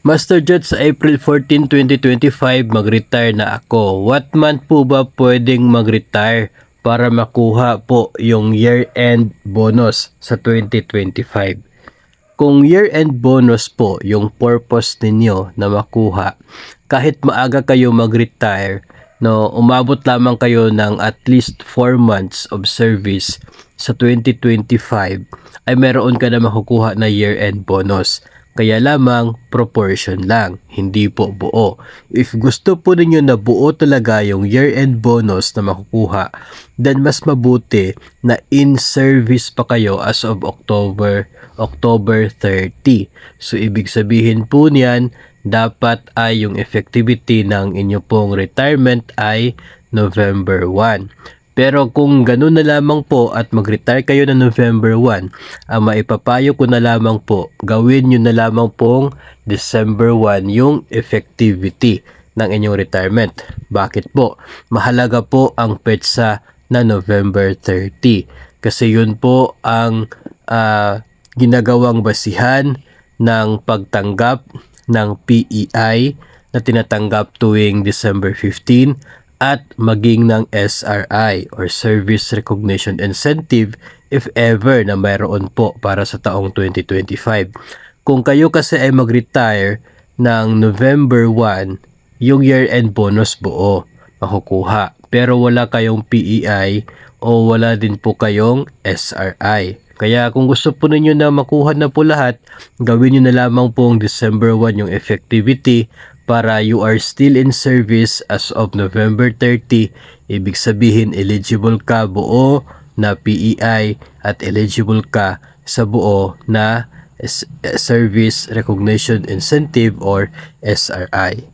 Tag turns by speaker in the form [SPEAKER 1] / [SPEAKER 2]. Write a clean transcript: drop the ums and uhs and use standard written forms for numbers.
[SPEAKER 1] Master Jet, sa April 14, 2025, mag-retire na ako. What month po ba pwedeng mag-retire para makuha po yung year-end bonus sa 2025? Kung year-end bonus po yung purpose ninyo na makuha, kahit maaga kayo mag-retire, no, umabot lamang kayo ng at least 4 months of service sa 2025, ay meron ka na makukuha na year-end bonus. Kaya lamang proportion lang, hindi po buo. If gusto po ninyo na buo talaga yung year-end bonus na makukuha, then mas mabuti na in-service pa kayo as of October 30. So ibig sabihin po niyan, dapat ay yung effectivity ng inyo pong retirement ay November 1. Pero kung ganun na lamang po at mag-retire kayo na November 1, ang maipapayo ko na lamang po, gawin nyo na lamang pong December 1 yung effectivity ng inyong retirement. Bakit po? Mahalaga po ang petsa na November 30. Kasi yun po ang ginagawang basihan ng pagtanggap ng PEI na tinatanggap tuwing December 15 at maging ng SRI or Service Recognition Incentive if ever na mayroon po para sa taong 2025. Kung kayo kasi ay mag-retire ng November 1, yung year-end bonus buo makukuha. Pero wala kayong PEI o wala din po kayong SRI. Kaya kung gusto po ninyo na makuha na po lahat, gawin nyo na lamang pong December 1 yung effectivity para you are still in service as of November 30. Ibig sabihin eligible ka buo na PEI at eligible ka sa buo na Service Recognition Incentive or SRI.